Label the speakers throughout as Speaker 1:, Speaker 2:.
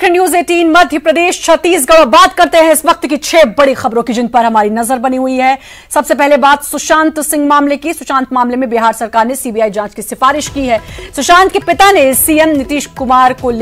Speaker 1: देखकर न्यूज 18 मध्य प्रदेश छत्तीसगढ़। बात करते हैं इस वक्त की 6 बड़ी खबरों की जिन पर हमारी नजर बनी हुई है। सबसे पहले बात सुशांत सिंह मामले की। सुशांत मामले में बिहार सरकार ने सीबीआई जांच की सिफारिश की है। सुशांत के पिता ने सीएम नीतीश कुमार को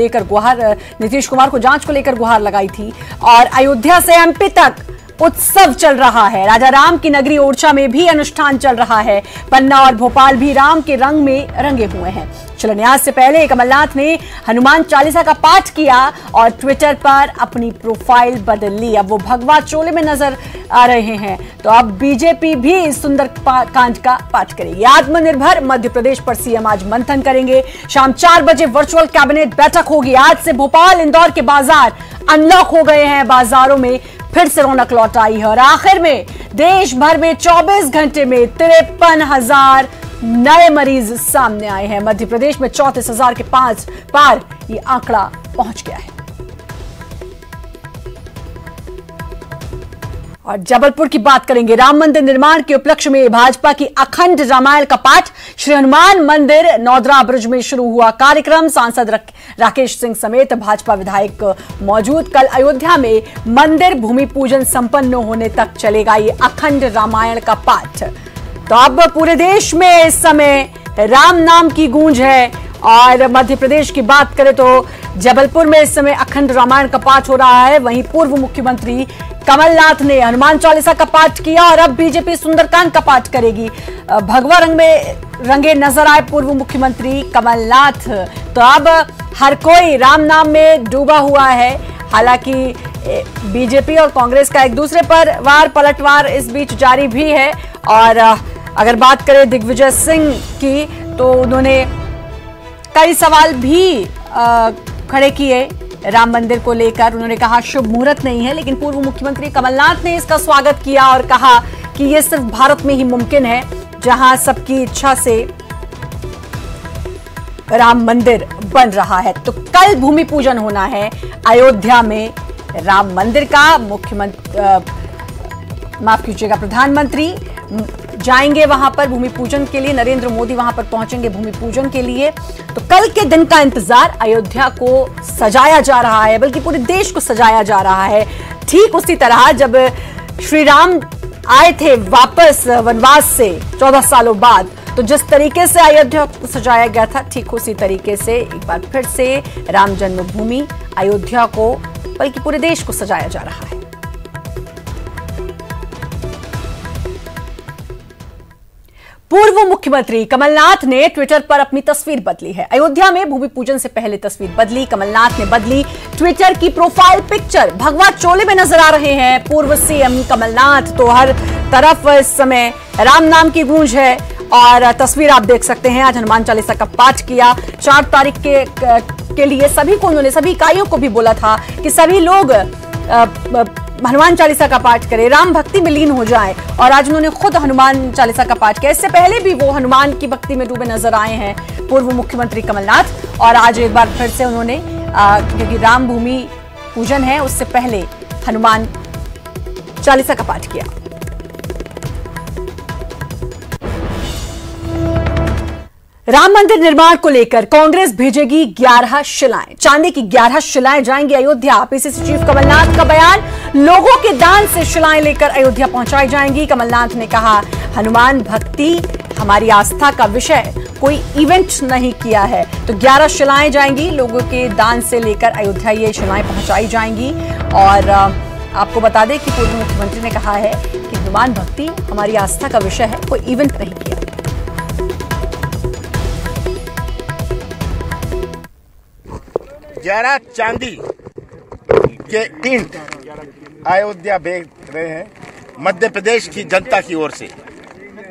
Speaker 1: जांच को लेकर गुहार लगाई थी और अयोध्या से एमपी तक उत्सव चल रहा है। राजा राम की नगरी ओरछा में भी अनुष्ठान चल रहा है। पन्ना और भोपाल भी राम के रंग में रंगे हुए हैं। शिलान्यास से पहले कमलनाथ ने हनुमान चालीसा का पाठ किया और ट्विटर पर अपनी प्रोफाइल बदल ली। अब वो भगवा चोले में नजर आ रहे हैं। तो अब बीजेपी भी सुंदर कांड का पाठ करेगी। आत्मनिर्भर मध्य प्रदेश पर सीएम आज मंथन करेंगे। शाम 4 बजे वर्चुअल कैबिनेट बैठक होगी। आज से भोपाल इंदौर के बाजार अनलॉक हो गए हैं। बाजारों में फिर से रौनक लौट आई है और आखिर में देश भर में 24 घंटे में 53,000 नए मरीज सामने आए हैं। मध्य प्रदेश में 34,000 के पार ये आंकड़ा पहुंच गया है। और जबलपुर की बात करेंगे। राम मंदिर निर्माण के उपलक्ष्य में भाजपा की अखंड रामायण का पाठ श्री हनुमान मंदिर नौदरा ब्रिज में शुरू हुआ कार्यक्रम। सांसद राकेश सिंह समेत भाजपा विधायक मौजूद। कल अयोध्या में मंदिर भूमि पूजन संपन्न होने तक चलेगा ये अखंड रामायण का पाठ। तो अब पूरे देश में इस समय राम नाम की गूंज है। और मध्य प्रदेश की बात करें तो जबलपुर में इस समय अखंड रामायण का पाठ हो रहा है। वहीं पूर्व मुख्यमंत्री कमलनाथ ने हनुमान चालीसा का पाठ किया और अब बीजेपी सुंदरकांड का पाठ करेगी। भगवा रंग में रंगे नजर आए पूर्व मुख्यमंत्री कमलनाथ। तो अब हर कोई राम नाम में डूबा हुआ है। हालांकि बीजेपी और कांग्रेस का एक दूसरे पर वार पलटवार इस बीच जारी भी है। और अगर बात करें दिग्विजय सिंह की तो उन्होंने कई सवाल भी खड़े किए राम मंदिर को लेकर। उन्होंने कहा शुभ मुहूर्त नहीं है, लेकिन पूर्व मुख्यमंत्री कमलनाथ ने इसका स्वागत किया और कहा कि यह सिर्फ भारत में ही मुमकिन है जहां सबकी इच्छा से राम मंदिर बन रहा है। तो कल भूमि पूजन होना है अयोध्या में राम मंदिर का। प्रधानमंत्री जाएंगे वहां पर भूमि पूजन के लिए। नरेंद्र मोदी वहां पर पहुंचेंगे भूमि पूजन के लिए। तो कल के दिन का इंतजार अयोध्या को सजाया जा रहा है, बल्कि पूरे देश को सजाया जा रहा है। ठीक उसी तरह जब श्री राम आए थे वापस वनवास से 14 सालों बाद, तो जिस तरीके से अयोध्या को सजाया गया था, ठीक उसी तरीके से एक बार फिर से राम जन्मभूमि अयोध्या को, बल्कि पूरे देश को सजाया जा रहा है। पूर्व मुख्यमंत्री कमलनाथ ने ट्विटर पर अपनी तस्वीर बदली है। अयोध्या में भूमि पूजन से पहले तस्वीर बदली। कमलनाथ ने बदली ट्विटर की प्रोफाइल पिक्चर। भगवा चोले में नजर आ रहे हैं पूर्व सीएम कमलनाथ। तो हर तरफ इस समय राम नाम की गूंज है और तस्वीर आप देख सकते हैं। आज हनुमान चालीसा का पाठ किया। 4 तारीख के लिए सभी इकाइयों को भी बोला था कि सभी लोग हनुमान चालीसा का पाठ करें, राम भक्ति में लीन हो जाएं। और आज उन्होंने खुद हनुमान चालीसा का पाठ किया। इससे पहले भी वो हनुमान की भक्ति में डूबे नजर आए हैं पूर्व मुख्यमंत्री कमलनाथ। और आज एक बार फिर से उन्होंने क्योंकि राम भूमि पूजन है, उससे पहले हनुमान चालीसा का पाठ किया। राम मंदिर निर्माण को लेकर कांग्रेस भेजेगी 11 शिलाएं। चांदी की 11 शिलाएं जाएंगी अयोध्या। पीसीसी चीफ कमलनाथ का बयान, लोगों के दान से शिलाएं लेकर अयोध्या पहुंचाई जाएंगी। कमलनाथ ने कहा हनुमान भक्ति हमारी आस्था का विषय, कोई इवेंट नहीं किया है। तो 11 शिलाएं जाएंगी, लोगों के दान से लेकर अयोध्या ये शिलाएं पहुंचाई जाएंगी। और आपको बता दें कि पूर्व मुख्यमंत्री ने कहा है कि हनुमान भक्ति हमारी आस्था का विषय है, कोई इवेंट नहीं किया।
Speaker 2: ग्यारह चांदी के ईंट अयोध्या भेज रहे हैं मध्य प्रदेश की जनता की ओर से।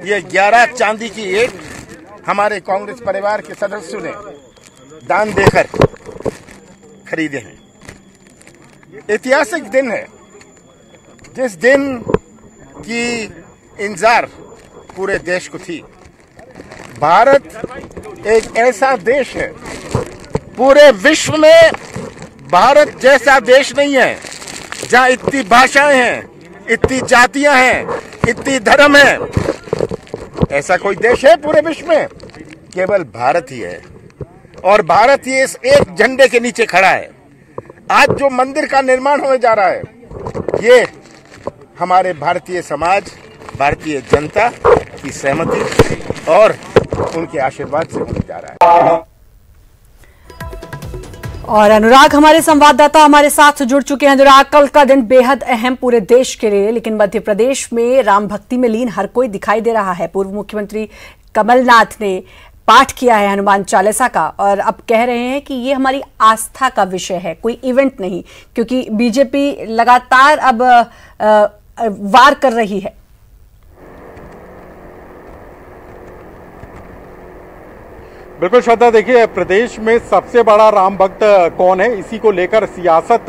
Speaker 2: ये 11 चांदी की ईंट हमारे कांग्रेस परिवार के सदस्यों ने दान देकर खरीदे हैं। ऐतिहासिक दिन है, जिस दिन की इंतजार पूरे देश को थी। भारत एक ऐसा देश है, पूरे विश्व में भारत जैसा देश नहीं है जहां इतनी भाषाएं हैं, इतनी जातियां हैं, इतनी धर्म है। ऐसा कोई देश है पूरे विश्व में? केवल भारत ही है। और भारत ही इस एक झंडे के नीचे खड़ा है। आज जो मंदिर का निर्माण होने जा रहा है, ये हमारे भारतीय समाज, भारतीय जनता की सहमति और उनके आशीर्वाद से होने जा रहा है।
Speaker 1: और अनुराग हमारे संवाददाता हमारे साथ जुड़ चुके हैं। अनुराग, कल का दिन बेहद अहम पूरे देश के लिए, लेकिन मध्य प्रदेश में राम भक्ति में लीन हर कोई दिखाई दे रहा है। पूर्व मुख्यमंत्री कमलनाथ ने पाठ किया है हनुमान चालीसा का और अब कह रहे हैं कि ये हमारी आस्था का विषय है, कोई इवेंट नहीं, क्योंकि बीजेपी लगातार अब वार कर रही है।
Speaker 3: बिल्कुल श्रद्धा, देखिए प्रदेश में सबसे बड़ा राम भक्त कौन है, इसी को लेकर सियासत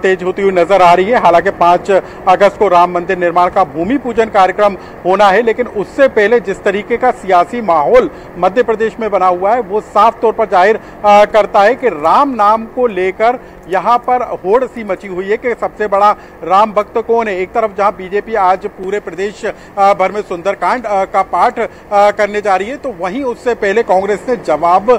Speaker 3: तेज होती हुई नजर आ रही है। हालांकि 5 अगस्त को राम मंदिर निर्माण का भूमि पूजन कार्यक्रम होना है, लेकिन उससे पहले जिस तरीके का सियासी माहौल मध्य प्रदेश में बना हुआ है वो साफ तौर पर जाहिर करता है कि राम नाम को लेकर यहाँ पर होड़ सी मची हुई है कि सबसे बड़ा राम भक्त कौन है। एक तरफ जहाँ बीजेपी आज पूरे प्रदेश भर में सुंदरकांड का पाठ करने जा रही है, तो वहीं उससे पहले कांग्रेस ने जवाब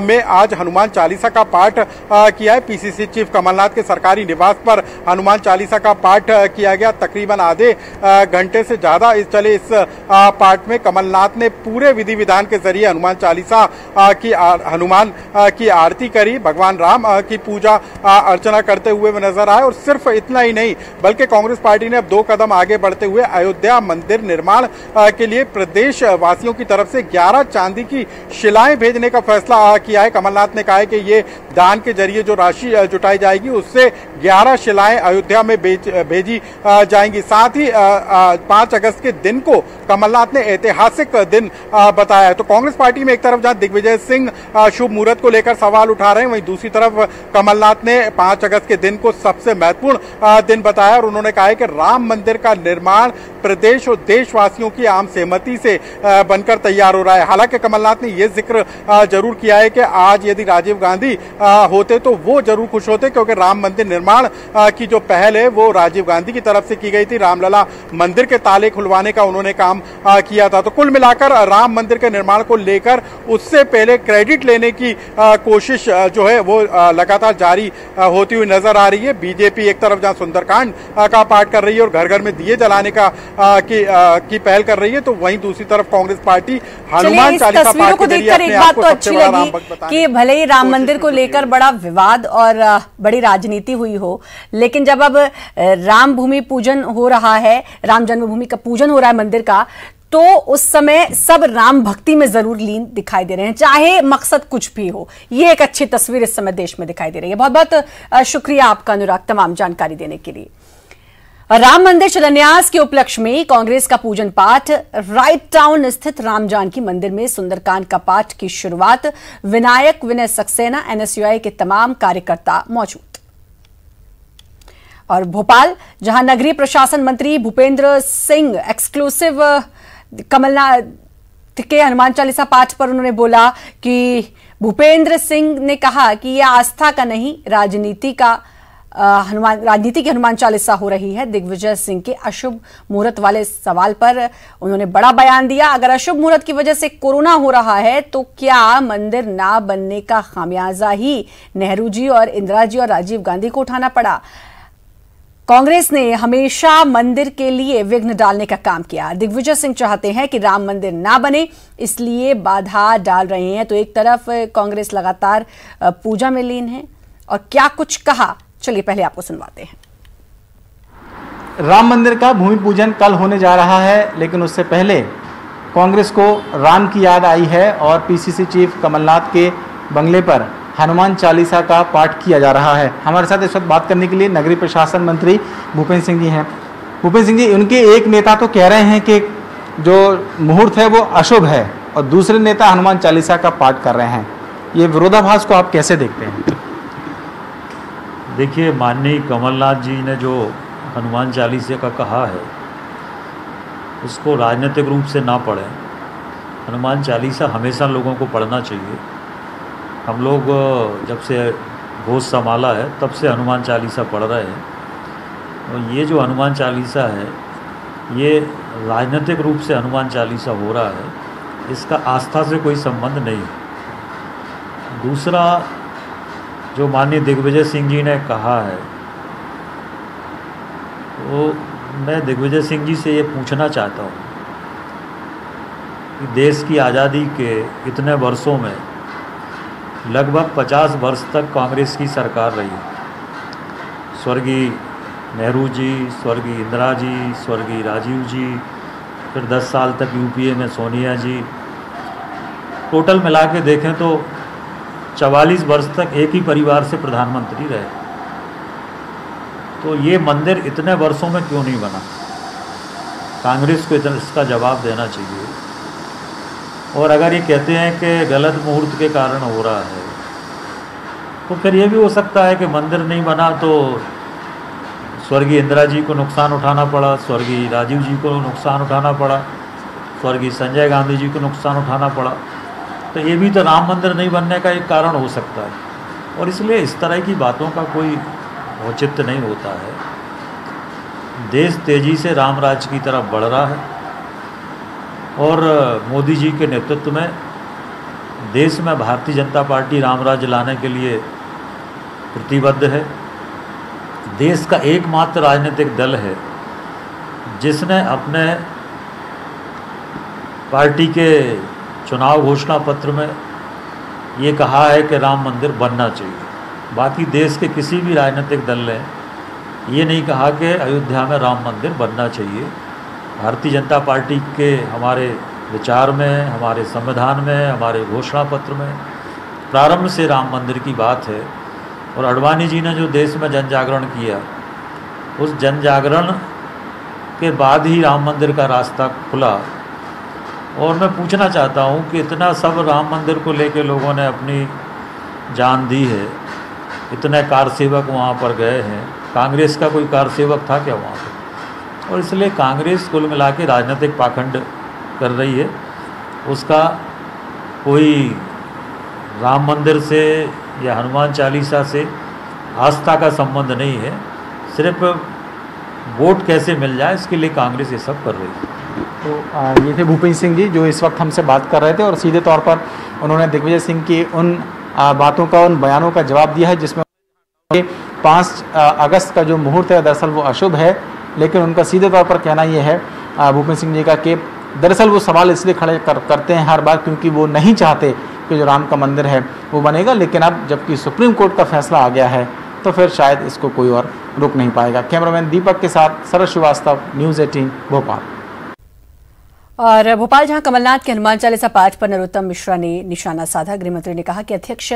Speaker 3: में आज हनुमान चालीसा का पाठ किया है। पीसीसी चीफ कमलनाथ के सरकारी निवास पर हनुमान चालीसा का पाठ किया गया। तकरीबन आधे घंटे से ज्यादा चले इस पाठ में कमलनाथ ने पूरे विधि विधान के जरिए हनुमान चालीसा की हनुमान की आरती करी, भगवान राम की पूजा अर्चना करते हुए नजर आए। और सिर्फ इतना ही नहीं, बल्कि कांग्रेस पार्टी ने अब 2 कदम आगे बढ़ते हुए अयोध्या मंदिर निर्माण के लिए प्रदेश वासियों की तरफ से 11 चांदी की शिलाएं भेजने का फैसला किया है। कमलनाथ ने कहा है कि ये दान के जरिए जो राशि जुटाई जाएगी उससे 11 शिलाएं अयोध्या में भेजी जाएंगी। साथ ही 5 अगस्त के दिन को कमलनाथ ने ऐतिहासिक दिन बताया है। तो कांग्रेस पार्टी में एक तरफ जहां दिग्विजय सिंह शुभ मुहूर्त को लेकर सवाल उठा रहे हैं, वहीं दूसरी तरफ कमलनाथ ने 5 अगस्त के दिन को सबसे महत्वपूर्ण दिन बताया और उन्होंने कहा है कि राम मंदिर का निर्माण प्रदेश और देशवासियों की आम सहमति से बनकर तैयार हो रहा है। हालांकि कमलनाथ ने यह जिक्र जरूर किया है कि आज यदि राजीव गांधी होते तो वो जरूर खुश होते, क्योंकि राम मंदिर निर्माण की जो पहल है वो राजीव गांधी की तरफ से की गई थी। रामलला मंदिर के ताले खुलवाने का उन्होंने काम किया था। तो कुल मिलाकर राम मंदिर के निर्माण को लेकर उससे पहले क्रेडिट लेने की कोशिश जो है वो लगातार जारी होती हुई नजर आ रही है। बीजेपी एक तरफ जहां सुंदरकांड का पाठ कर रही है और घर घर में दिए जलाने का की पहल कर रही है, तो वहीं दूसरी तरफ कांग्रेस पार्टी हनुमान चालीसा पाठ के जरिए अपने आप को सबसे बड़ा राम भक्त बताने
Speaker 1: कि भले ही राम मंदिर को लेकर बड़ा विवाद और बड़ी राजनीति हुई हो, लेकिन जब अब राम भूमि पूजन हो रहा है, राम जन्मभूमि का पूजन हो रहा है मंदिर का, तो उस समय सब राम भक्ति में जरूर लीन दिखाई दे रहे हैं, चाहे मकसद कुछ भी हो। ये एक अच्छी तस्वीर इस समय देश में दिखाई दे रही है। बहुत बहुत शुक्रिया आपका अनुराग, तमाम जानकारी देने के लिए। राम मंदिर शिलान्यास के उपलक्ष्य में कांग्रेस का पूजन पाठ, राइट टाउन स्थित राम जानकी मंदिर में सुंदरकांड का पाठ की शुरुआत। विनायक विनय सक्सेना, एनएसयूआई के तमाम कार्यकर्ता मौजूद। और भोपाल, जहां नगरीय प्रशासन मंत्री भूपेंद्र सिंह एक्सक्लूसिव कमलनाथ के हनुमान चालीसा पाठ पर उन्होंने बोला कि भूपेंद्र सिंह ने कहा कि यह आस्था का नहीं, राजनीति की हनुमान चालीसा हो रही है। दिग्विजय सिंह के अशुभ मुहूर्त वाले सवाल पर उन्होंने बड़ा बयान दिया। अगर अशुभ मुहूर्त की वजह से कोरोना हो रहा है तो क्या मंदिर ना बनने का खामियाजा ही नेहरू जी और इंदिरा जी और राजीव गांधी को उठाना पड़ा? कांग्रेस ने हमेशा मंदिर के लिए विघ्न डालने का काम किया। दिग्विजय सिंह चाहते हैं कि राम मंदिर ना बने, इसलिए बाधा डाल रहे हैं। तो एक तरफ कांग्रेस लगातार पूजा में लीन है और क्या कुछ कहा, चलिए पहले आपको सुनवाते हैं।
Speaker 4: राम मंदिर का भूमि पूजन कल होने जा रहा है, लेकिन उससे पहले कांग्रेस को राम की याद आई है और पीसीसी चीफ कमलनाथ के बंगले पर हनुमान चालीसा का पाठ किया जा रहा है। हमारे साथ इस वक्त बात करने के लिए नगरीय प्रशासन मंत्री भूपेंद्र सिंह जी हैं। भूपेंद्र सिंह जी, उनके एक नेता तो कह रहे हैं कि जो मुहूर्त है वो अशुभ है और दूसरे नेता हनुमान चालीसा का पाठ कर रहे हैं। ये विरोधाभास को आप कैसे देखते हैं?
Speaker 5: देखिए, माननीय कमलनाथ जी ने जो हनुमान चालीसा का कहा है उसको राजनीतिक रूप से ना पढ़ें। हनुमान चालीसा हमेशा लोगों को पढ़ना चाहिए। हम लोग जब से होश संभाला है तब से हनुमान चालीसा पढ़ रहे हैं और ये जो हनुमान चालीसा है ये राजनीतिक रूप से हनुमान चालीसा हो रहा है, इसका आस्था से कोई संबंध नहीं है। दूसरा, जो माननीय दिग्विजय सिंह जी ने कहा है, तो मैं दिग्विजय सिंह जी से ये पूछना चाहता हूँ कि देश की आज़ादी के इतने वर्षों में लगभग 50 वर्ष तक कांग्रेस की सरकार रही। स्वर्गीय नेहरू जी, स्वर्गीय इंदिरा जी, स्वर्गीय राजीव जी, फिर 10 साल तक यूपीए में सोनिया जी, टोटल मिला के देखें तो 44 वर्ष तक एक ही परिवार से प्रधानमंत्री रहे। तो ये मंदिर इतने वर्षों में क्यों नहीं बना? कांग्रेस को इसका जवाब देना चाहिए। और अगर ये कहते हैं कि गलत मुहूर्त के कारण हो रहा है, तो फिर ये भी हो सकता है कि मंदिर नहीं बना तो स्वर्गीय इंदिरा जी को नुकसान उठाना पड़ा, स्वर्गीय राजीव जी को नुकसान उठाना पड़ा, स्वर्गीय संजय गांधी जी को नुकसान उठाना पड़ा। तो ये भी तो राम मंदिर नहीं बनने का एक कारण हो सकता है। और इसलिए इस तरह की बातों का कोई औचित्य नहीं होता है। देश तेज़ी से राम राज्य की तरफ बढ़ रहा है और मोदी जी के नेतृत्व में देश में भारतीय जनता पार्टी राम राज्य लाने के लिए प्रतिबद्ध है। देश का एकमात्र राजनीतिक दल है जिसने अपने पार्टी के चुनाव घोषणा पत्र में ये कहा है कि राम मंदिर बनना चाहिए। बाकी देश के किसी भी राजनीतिक दल ने ये नहीं कहा कि अयोध्या में राम मंदिर बनना चाहिए। भारतीय जनता पार्टी के हमारे विचार में, हमारे संविधान में, हमारे घोषणा पत्र में प्रारंभ से राम मंदिर की बात है। और अडवाणी जी ने जो देश में जन जागरण किया, उस जन जागरण के बाद ही राम मंदिर का रास्ता खुला। और मैं पूछना चाहता हूँ कि इतना सब राम मंदिर को लेकर लोगों ने अपनी जान दी है, इतने कारसेवक वहाँ पर गए हैं, कांग्रेस का कोई कारसेवक था क्या वहाँ पर? और इसलिए कांग्रेस कुल मिला के राजनीतिक पाखंड कर रही है। उसका कोई राम मंदिर से या हनुमान चालीसा से आस्था का संबंध नहीं है। सिर्फ वोट कैसे मिल जाए इसके लिए कांग्रेस ये सब कर रही है।
Speaker 4: तो ये थे भूपेंद्र सिंह जी जो इस वक्त हमसे बात कर रहे थे और सीधे तौर पर उन्होंने दिग्विजय सिंह की उन बातों का, उन बयानों का जवाब दिया है जिसमें 5 अगस्त का जो मुहूर्त है दरअसल वो अशुभ है। लेकिन उनका सीधे तौर पर कहना ये है भूपेंद्र सिंह जी का कि दरअसल वो सवाल इसलिए खड़े करते हैं हर बार क्योंकि वो नहीं चाहते कि जो राम का मंदिर है वो बनेगा। लेकिन अब जबकि सुप्रीम कोर्ट का फैसला आ गया है तो फिर शायद इसको कोई और रोक नहीं पाएगा। कैमरामैन दीपक के साथ शरद श्रीवास्तव, न्यूज़ 18 भोपाल।
Speaker 1: और भोपाल जहां कमलनाथ के हनुमान चालीसा पाठ पर नरोत्तम मिश्रा ने निशाना साधा। गृहमंत्री ने कहा कि अध्यक्ष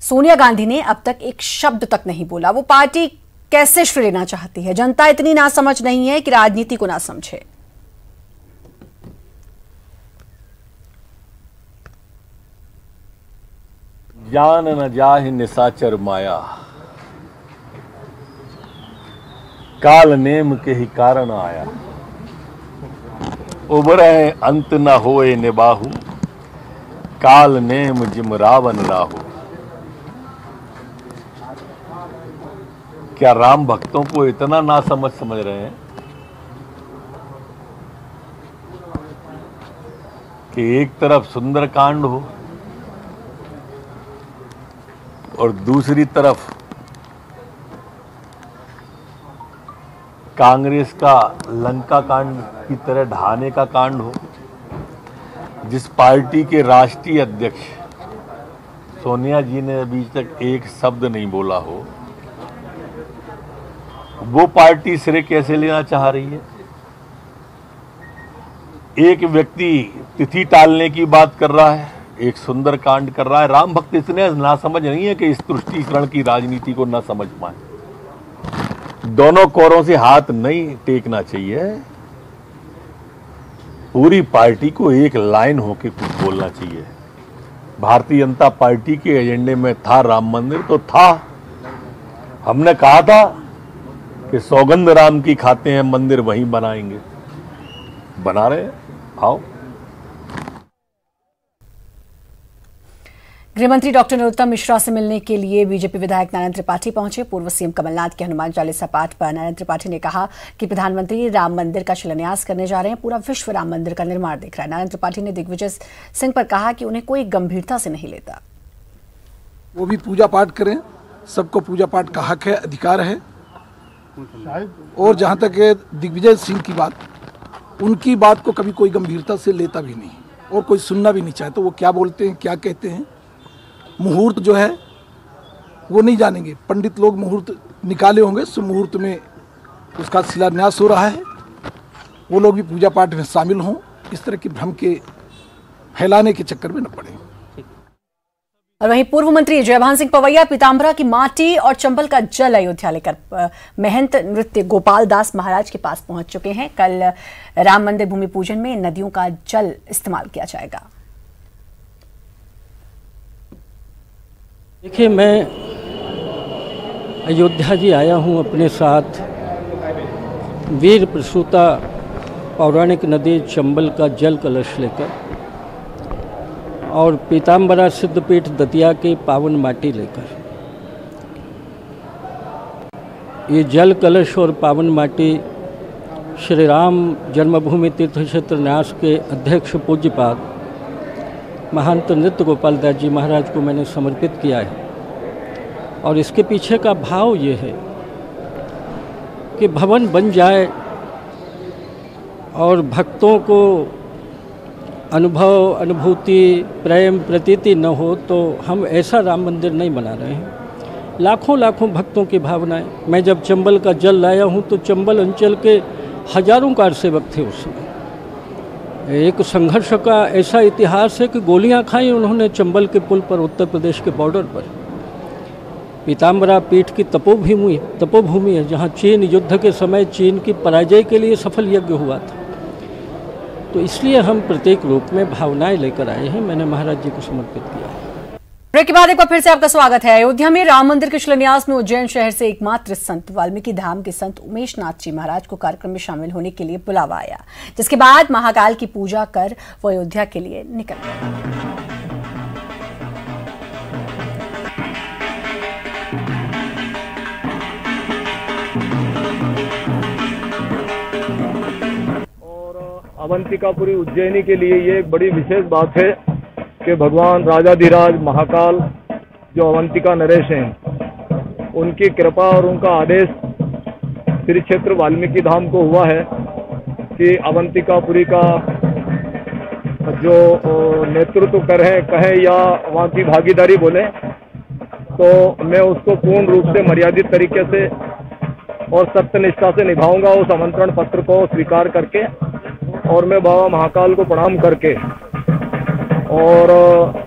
Speaker 1: सोनिया गांधी ने अब तक एक शब्द तक नहीं बोला। वो पार्टी कैसे श्रेय लेना चाहती है? जनता इतनी नासमझ नहीं है कि राजनीति को ना समझे।
Speaker 6: जान न जाहि निशाचर माया, काल नेम के ही कारण आया। उबरे अंत न होए निबाहु, काल नेम जिम रावण राहु। क्या राम भक्तों को इतना ना समझ रहे हैं कि एक तरफ सुंदरकांड हो और दूसरी तरफ कांग्रेस का लंका कांड की तरह ढहाने का कांड हो। जिस पार्टी के राष्ट्रीय अध्यक्ष सोनिया जी ने अभी तक एक शब्द नहीं बोला हो, वो पार्टी श्रेय कैसे लेना चाह रही है? एक व्यक्ति तिथि टालने की बात कर रहा है, एक सुंदर कांड कर रहा है। राम भक्त इतने नासमझ नहीं है कि इस तुष्टीकरण की राजनीति को ना समझ पाए। दोनों कोरों से हाथ नहीं टेकना चाहिए। पूरी पार्टी को एक लाइन होके कुछ बोलना चाहिए। भारतीय जनता पार्टी के एजेंडे में था राम मंदिर तो था। हमने कहा था कि सौगंध राम की खाते हैं, मंदिर वहीं बनाएंगे, बना रहे हैं। आओ।
Speaker 1: गृहमंत्री डॉक्टर नरोत्तम मिश्रा से मिलने के लिए बीजेपी विधायक नारायण त्रिपाठी पहुंचे। पूर्व सीएम कमलनाथ के हनुमान चालीसा पाठ पर नारायण त्रिपाठी ने कहा कि प्रधानमंत्री राम मंदिर का शिलान्यास करने जा रहे हैं। पूरा विश्व राम मंदिर का निर्माण देख रहा है। नारायण त्रिपाठी ने दिग्विजय सिंह पर कहा कि उन्हें कोई गंभीरता से नहीं लेता।
Speaker 7: वो भी पूजा पाठ करें, सबको पूजा पाठ का हक है, अधिकार है। और जहाँ तक है दिग्विजय सिंह की बात, उनकी बात को कभी कोई गंभीरता से लेता भी नहीं और कोई सुनना भी नहीं चाहता। वो क्या बोलते हैं, क्या कहते हैं, मुहूर्त जो है वो नहीं जानेंगे। पंडित लोग मुहूर्त निकाले होंगे, उस मुहूर्त में उसका शिलान्यास हो रहा है, वो लोग भी पूजा पाठ में शामिल हों, इस तरह के भ्रम के फैलाने के चक्कर में न पड़े।
Speaker 1: और वहीं पूर्व मंत्री जयभान सिंह पवैया पीताम्बरा की माटी और चंबल का जल अयोध्या लेकर महंत नृत्य गोपाल दास महाराज के पास पहुंच चुके हैं। कल राम मंदिर भूमि पूजन में नदियों का जल इस्तेमाल किया जाएगा।
Speaker 8: देखिए, मैं अयोध्या जी आया हूं अपने साथ वीर प्रसूता पौराणिक नदी चंबल का जल कलश लेकर और पीताम्बरा सिद्धपीठ दतिया की पावन माटी लेकर। ये जल कलश और पावन माटी श्री राम जन्मभूमि तीर्थ क्षेत्र न्यास के अध्यक्ष पूज्यपाद महंत नृत्य गोपाल दास जी महाराज को मैंने समर्पित किया है। और इसके पीछे का भाव ये है कि भवन बन जाए और भक्तों को अनुभव, अनुभूति, प्रेम, प्रतीति न हो तो हम ऐसा राम मंदिर नहीं बना रहे हैं। लाखों लाखों भक्तों की भावनाएं। मैं जब चंबल का जल लाया हूं तो चंबल अंचल के हजारों कार सेवक थे उस समय। एक संघर्ष का ऐसा इतिहास है कि गोलियां खाई उन्होंने चंबल के पुल पर, उत्तर प्रदेश के बॉर्डर पर। पीताम्बरा पीठ की तपोभूमि है जहाँ चीन युद्ध के समय चीन की पराजय के लिए सफल यज्ञ हुआ था। तो इसलिए हम प्रत्येक रूप में भावनाएं लेकर आए हैं। मैंने महाराज जी को समर्पित किया है।
Speaker 1: ब्रेक के बाद एक बार फिर से आपका स्वागत है। अयोध्या में राम मंदिर के शिलान्यास में उज्जैन शहर से एकमात्र संत वाल्मीकि धाम के संत उमेश नाथ जी महाराज को कार्यक्रम में शामिल होने के लिए बुलावा आया, जिसके बाद महाकाल की पूजा कर वो अयोध्या के लिए निकल गए।
Speaker 9: अवंतिकापुरी उज्जैनी के लिए ये एक बड़ी विशेष बात है कि भगवान राजाधिराज महाकाल जो अवंतिका नरेश हैं, उनकी कृपा और उनका आदेश श्री क्षेत्र वाल्मीकि धाम को हुआ है कि अवंतिकापुरी का जो नेतृत्व कहें या वहाँ की भागीदारी बोले, तो मैं उसको पूर्ण रूप से मर्यादित तरीके से और सत्यनिष्ठा से निभाऊंगा। उस आमंत्रण पत्र को स्वीकार करके और मैं बाबा महाकाल को प्रणाम करके और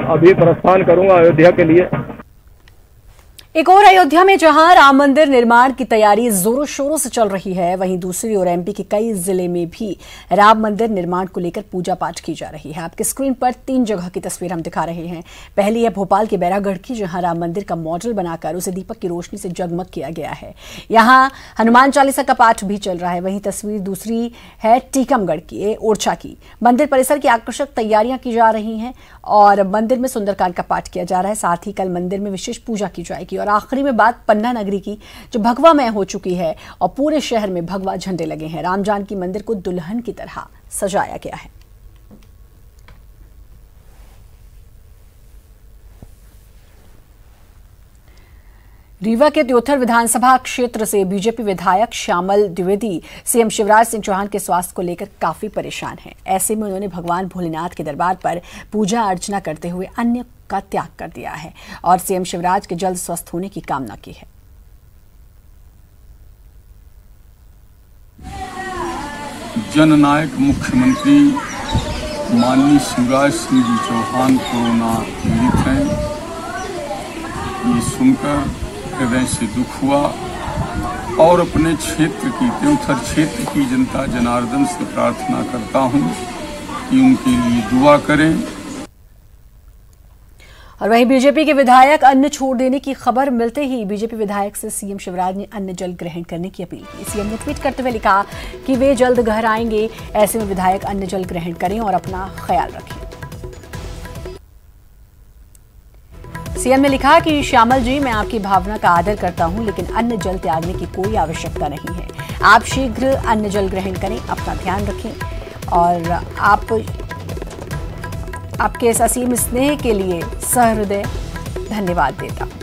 Speaker 9: अभी प्रस्थान करूंगा अयोध्या के लिए।
Speaker 1: एक और अयोध्या में जहां राम मंदिर निर्माण की तैयारी जोरों शोरों से चल रही है, वहीं दूसरी ओर एमपी के कई जिले में भी राम मंदिर निर्माण को लेकर पूजा पाठ की जा रही है। आपके स्क्रीन पर 3 जगह की तस्वीर हम दिखा रहे हैं। पहली है भोपाल के बैरागढ़ की, जहां राम मंदिर का मॉडल बनाकर उसे दीपक की रोशनी से जगमग किया गया है। यहां हनुमान चालीसा का पाठ भी चल रहा है। वहीं तस्वीर दूसरी है टीकमगढ़ की, ओरछा की। मंदिर परिसर की आकर्षक तैयारियां की जा रही हैं और मंदिर में सुंदरकांड का पाठ किया जा रहा है। साथ ही कल मंदिर में विशेष पूजा की जाएगी। और आखिरी में बात पन्ना नगरी की, जो भगवामय हो चुकी है और पूरे शहर में भगवा झंडे लगे हैं। राम जानकी मंदिर को दुल्हन की तरह सजाया गया है। रीवा के त्योथर विधानसभा क्षेत्र से बीजेपी विधायक श्यामल द्विवेदी सीएम शिवराज सिंह चौहान के स्वास्थ्य को लेकर काफी परेशान हैं। ऐसे में उन्होंने भगवान भोलेनाथ के दरबार पर पूजा अर्चना करते हुए अन्य का त्याग कर दिया है और सीएम शिवराज के जल्द स्वस्थ होने की कामना की है।
Speaker 10: जननायक मुख्यमंत्री माननीय शिवराज सिंह जी चौहान कोरोना पीड़ित हैं। ये सुनकर हृदय से दुख हुआ और अपने क्षेत्र की, त्योथर क्षेत्र की जनता जनार्दन से प्रार्थना करता हूं कि उनके लिए दुआ करें।
Speaker 1: और वहीं बीजेपी के विधायक अन्न छोड़ देने की खबर मिलते ही बीजेपी विधायक से सीएम शिवराज ने अन्न जल ग्रहण करने की अपील की। सीएम ने ट्वीट करते हुए लिखा कि वे जल्द घर आएंगे, ऐसे में विधायक अन्न जल ग्रहण करें और अपना ख्याल रखें। सीएम ने लिखा कि श्यामल जी, मैं आपकी भावना का आदर करता हूं, लेकिन अन्न जल त्यागने की कोई आवश्यकता नहीं है। आप शीघ्र अन्न जल ग्रहण करें, अपना ध्यान रखें और आपके इस असीम स्नेह के लिए सहृदय धन्यवाद देता हूं।